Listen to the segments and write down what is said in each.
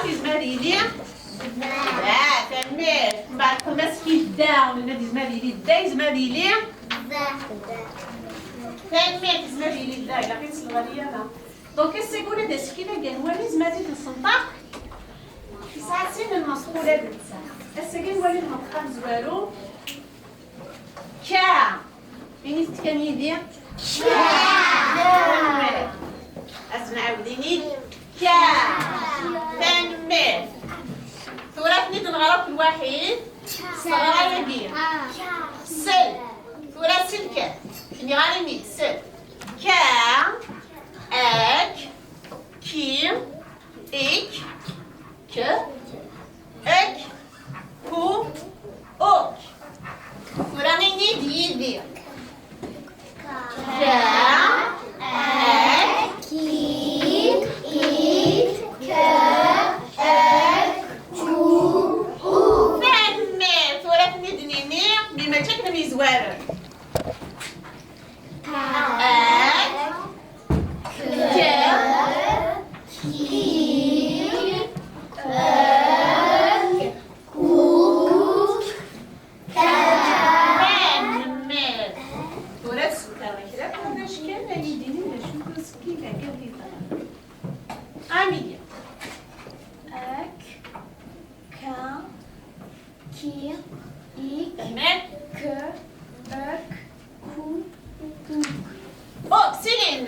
ديزماريلي تمام. بعد خمس كيف دا ولا ديزماريلي دا ديزماريلي تمام. ديزماريلي دا إلا غير صغيرة أنا دونك السيكولة دا سكينة قال ولي زمادي السلطة في ساعتين المسؤولة دتسا السكين ولي المطقم زوارو كا فيني تكني يدير اسمع عاوديني كا تنميت ثورة نيت نغرق الواحد صغرى يبيع سل ثورة سلكة شني غاني ميت سل كا اك كي اك ك اك كو اوك ثورة نيت يدير كا اك كي اك ك اك كو او فهمت ثورة ندنيني بما تكنمي زوارر اك ك كي اك كو فهمت ثورة سكرة كده كنا شكلنا يديني نشوف سكينة قبل عامية اك كا كي اك تمام ك اك كو اوكسيلين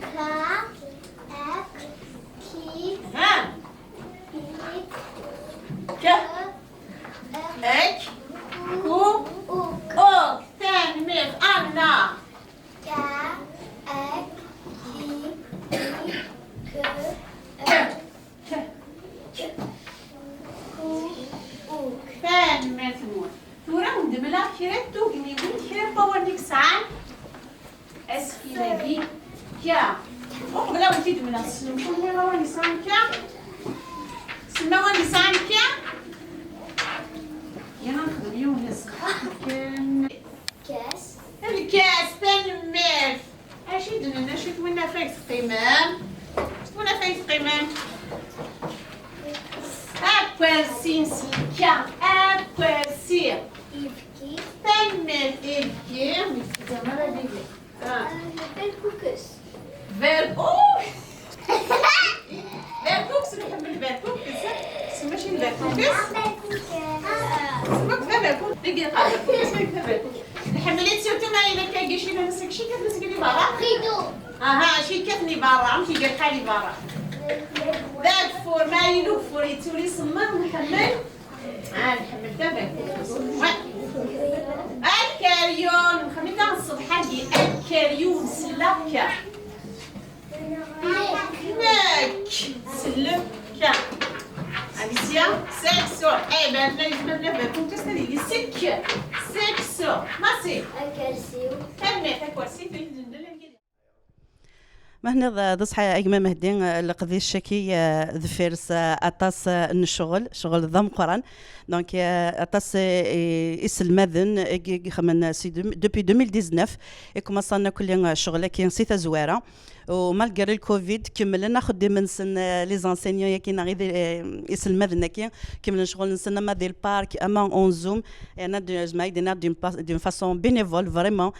كا اك كي ها اك ك اك كو اوك اوك تنميت انا كا اك كي اك ك ك ك كو اوك تنميت نور ثورة مدملة كيرت توقني وين كيرت باورنيك ساعة اسكيلاجي كيا وقبلا وانتي دمنا سنو كل رواني سانكيا سنواني سانكيا يلا نخدم يونس كاس الكاس تنميت اشي دمنا شي تونا فايت قيمام تونا فايت قيمام أكواسين سلكا أكواسين يبكي تنميت إلكي زمان بيجي بالكوكس فيركوك فيركوكس نحمل فيركوكس ماشي الفيركوكس سمك فيركوك دقيقة اسمك فيركوك حملت سيرتو ما إلا كايجي شي نمسك شي كتمسك لي برا خيدو أها شي كتني برا مشي قال حالي برا ذاك فور ما يلوك فور يتولي صمم نحمل نحمل دا فيركوكس الكاريون نخميتها الصبح هادي الكاريون سلكة نك سلكة أليسيا سكسو إيه بان لازم نبكون تسالي لي سكسو ماسي الكالسيو تمت أكواسي في مهنا ضصحى أجمع مهدين لقضي الشكي ذفيرس أطاس الشغل شغل ضم قران دونك أطاس اسم مذن خمن سي دوبي 2019 كوماسنا كل شغل كي نسيت زواره ومالغري الكوفيد كملنا خدي من سن لي زانسينيون ياكي نغيد اسم مذن كي كملنا شغل نسنا ما ديال البارك اما اون زوم انا جماعي دينا دون فاسون بينيفول فريمون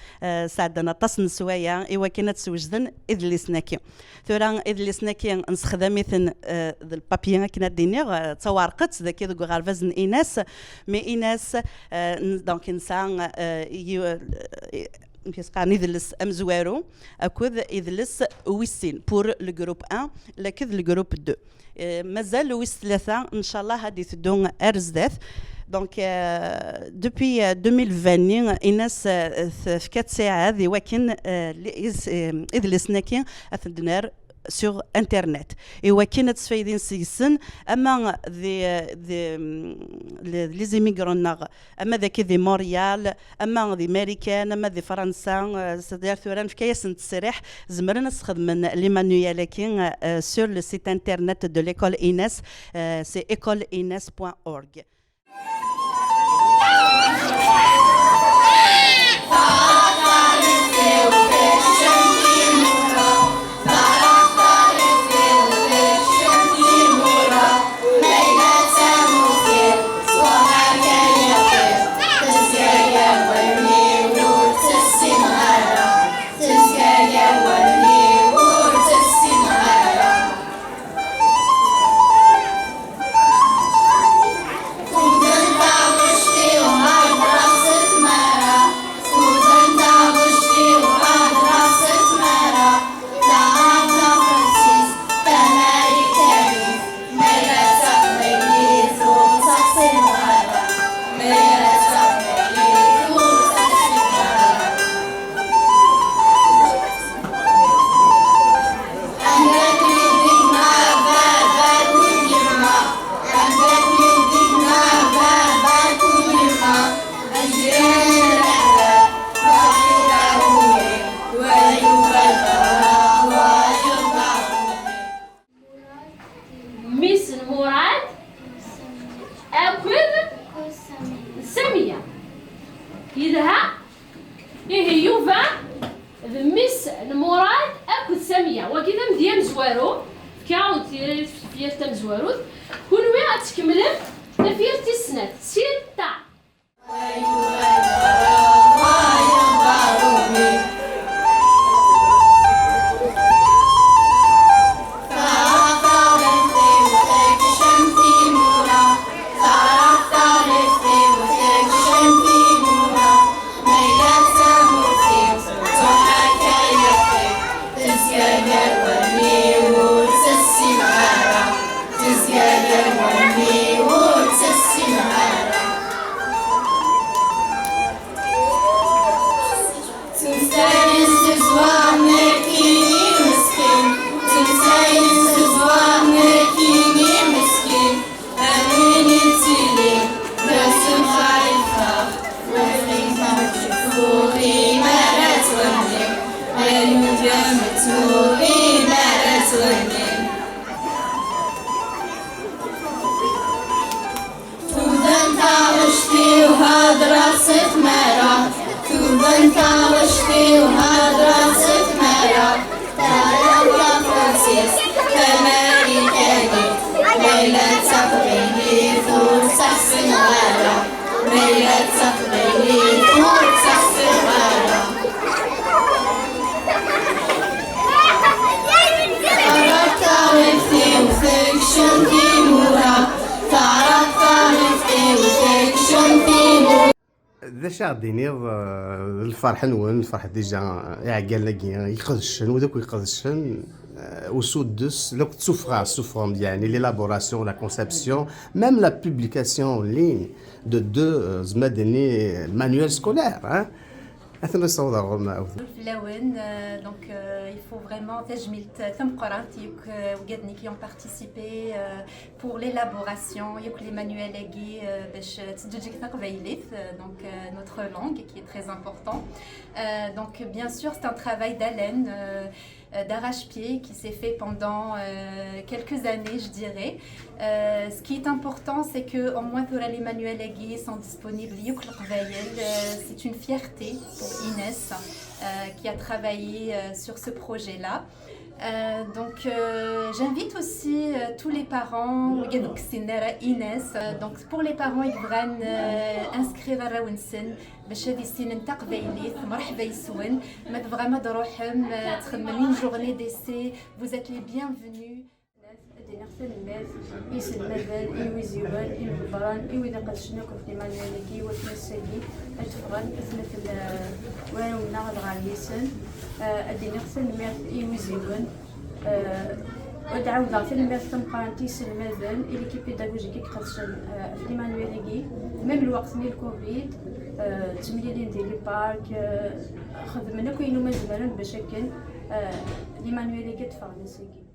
ساعدنا طاس نسوايا ايوا كي نتسوجدن اذ لي سناكي ثورا اذ لي سناكي نستخدم مثل البابيان كي ندينيغ تصورقت ذاك ذوك غارفازن ايناس مي ايناس دونك انسان كيسقى يدلس امزوارو اكوذ يدلس ويسين بور لو جروب 1 لكذ لو جروب 2 مازال ويس ثلاثه ان شاء الله هادي تدون ارزداث دونك دوبي 2020 الناس في 4 ساعات ذي ولكن يدلسنا كي اثنار sur internet et وكنا تسفيدين سيسن اما les immigrants اما ذاك ذي موريال اما ذي امريكان اما ذي فرنسا صدير ثوران في كيس نتسرح زمرنا نستخدم ليمانويال لكن sur le site internet de l'école INES c'est écoleines.org. يدها إيه يوفا مس المراد أكد سامية وكذا مديان زوارو كاو فيرتا مزواروت كونوي تكملم تفيرتي السنات ستة ذا شارديني الفرح نون الفرح ديجا يعقلنا كي يقدشن وداك يقدشن وسودس لو souffrance يعني l'élaboration la conception même la publication en ligne de deux زمادني manuels scolaires hein اثنا صودا Flawen, donc il faut vraiment qui ont participé pour l'élaboration les manuels donc notre langue qui est très important. Donc bien sûr c'est un travail d'haleine, d'arrache-pied qui s'est fait pendant quelques années je dirais. Ce qui est important c'est que au moins les manuels sont disponibles. C'est une fierté pour Inès qui a travaillé sur ce projet-là. Donc j'invite aussi tous les parents Inès donc pour les parents ils devraient inscrire à Raounsen باش هذه السنه نتاع قبيليت مرحبا يسون ما تبغى تروحهم تخمم une journée d'essai vous êtes les bienvenus. نغسل الماء يسل مازال يوزيوان يبران يويدا قد شنوك في مالكي وتمسكي اتفغن مثل وانا ونغد غاليسن ادي نغسل الماء يوزيوان ودعونا في الماء تم قرانتيس المازال اللي كي بيداغوجيكي خاصن في مانويليكي ميم الوقت ديال الكوفيد تمليلين ديال البارك خدمنا كاينو مازال باش كان لي مانويليكي تفغن سيكي